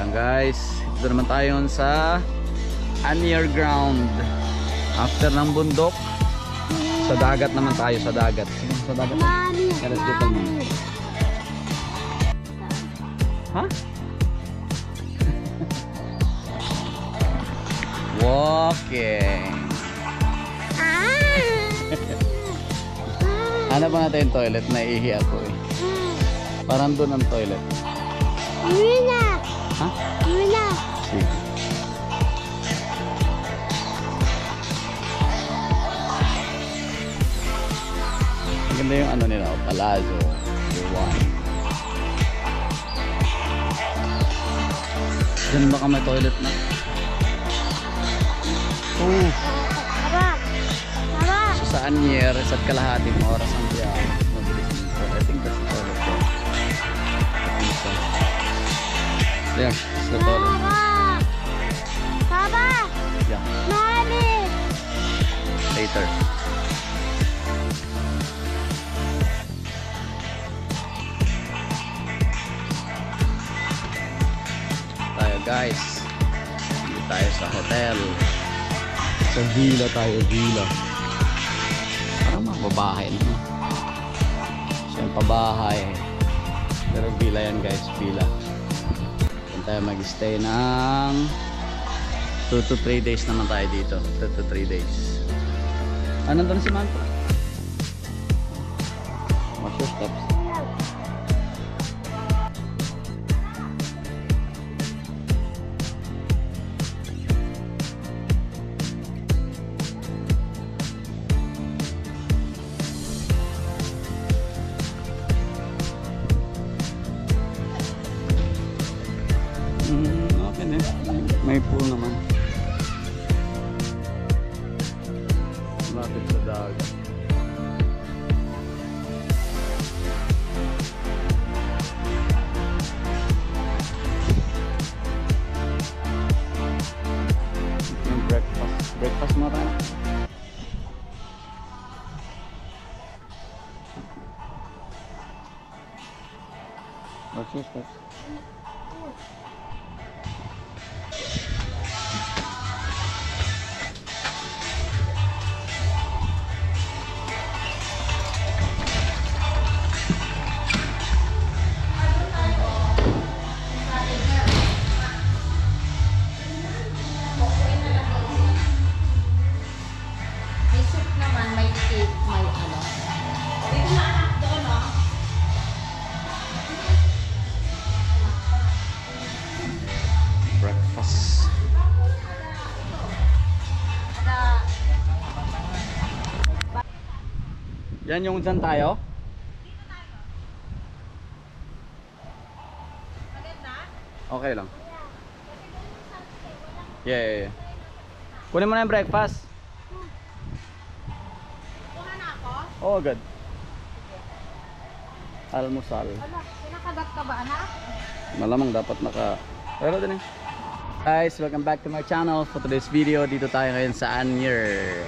Ayan guys, dito naman tayo sa Anyer Ground. After ng bundok, sa dagat naman tayo, sa dagat. Sa dagat. Kaya dito mo. Ha? Walking. Hanap pa natin yung toilet, naiihi ako eh. Parang doon ang toilet. Muna! Ha? Muna! Sige. Maganda yung ano nila, Palazzo. One. Diyan baka may toilet na. Oh. Tara! Tara! So, sa Anyer, isa't kalahating oras ang biyahe. Mabilis nito. I think that's the toilet there. There, it's the toilet. Tara! Tara! Yeah, Mami! later. Tayo guys. Hindi tayo sa hotel. Sa villa tayo, villa. Parang mababahay na. Siya yung pabahay. Pero villa yan guys, villa. Doon tayo mag-stay ng 2 to 3 days naman tayo dito. 2 to 3 days. Ano doon si Manto? Watch your steps. Okay na. May pool naman. Malapit sa dagat. Yung breakfast. Breakfast mo tayo. What's your steps? May soup naman, may cake, may ano. Dito na anak doon, no? Breakfast. Yan yung dyan tayo? Okay lang. Yeah. Kunin mo na yung breakfast. Kuha na ako? Oh, good. Almusal. Wala, pinakagat ka ba, anak? Malamang dapat naka... Pero din eh. Guys, welcome back to my channel. For today's video, dito tayo ngayon sa Anyer.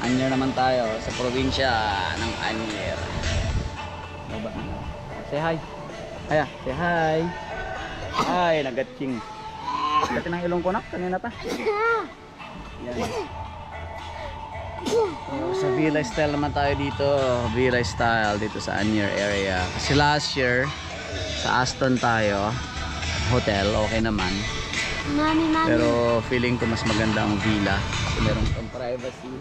Anyer naman tayo sa probinsya ng Anyer. Baba. Say hi. Haya, say hi. Hi, nagatching. Dati ng ilong ko na, kanina ta. Yan. So, sa villa style naman tayo dito. Villa style dito sa Anyer area. Kasi last year, sa Aston tayo. Hotel, okay naman. Mami, mami. Pero feeling ko mas maganda ang villa. Kasi meron kang privacy.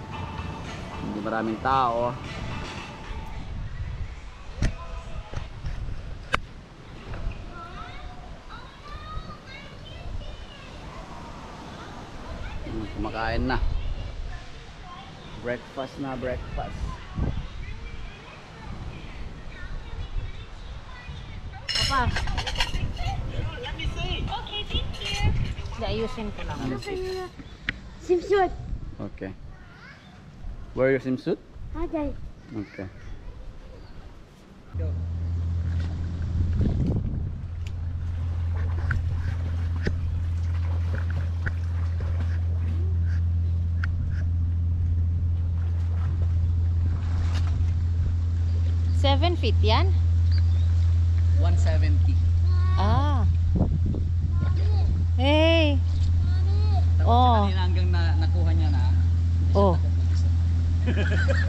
Hindi maraming tao. Kumakain na. Breakfast na, breakfast. Papa. Hindi, ayusin ko lang. Swimsuit. Okay. Wear your swimsuit? Okay. Okay. $7 yan? 170. Ah.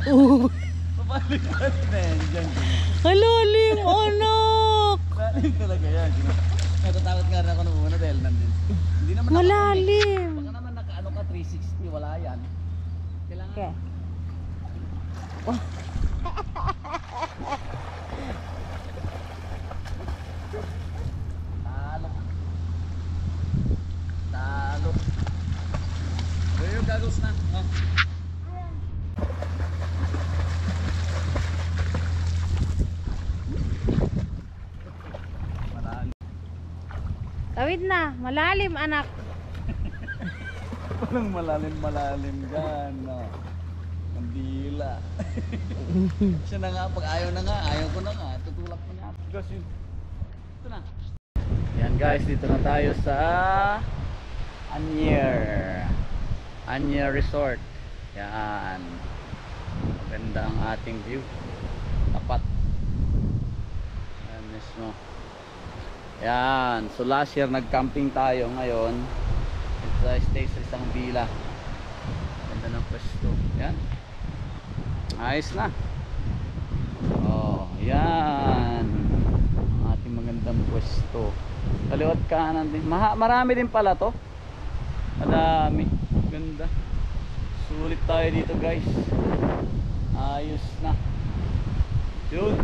Papalitan na yan dyan. Halalim, anak! Malalim talaga yan. Natatakot nga rin ako nung una dahil nandun. Hindi naman Malalim. Baka naman nakaano ka 360, wala yan. Kailangan. Okay. Talo. Talo. Yung gagos na. Oh. Malalim. Tawid na, malalim anak. Walang malalim dyan. No. Mandila. Siya na nga, pag ayaw na nga, ayaw ko na nga. Tutulak ko na. Kasi, ito na. Yan guys, dito na tayo sa Anyer Resort. Yan. Maganda ang ating view. Tapat. Yan mismo. Yan. So last year nag-camping tayo. Ngayon, stay sa isang villa. Ganda ng pwesto. Yan. Ayos na. Oh, yan. Ang ating magandang pwesto. Kaliwat kanan din. Marami din pala to. Madami. Ganda. Sulit tayo dito guys. Ayos na. Yun.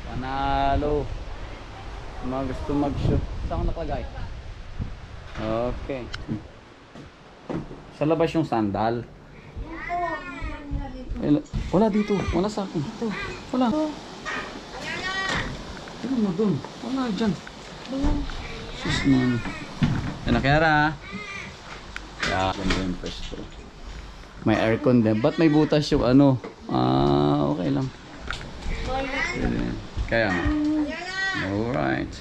Panalo. Mga gusto mag-shoot. Saan ko nakalagay? Okay. Sa labas yung sandal. Wala dito. Wala sa akin. Wala. Tingnan mo dun. Wala dyan. Sus man. Yan na kaya ra. Yeah, ganda yung pwesto. May aircon din. Ba't may butas yung ano? Okay lang. Kaya nga. Alright.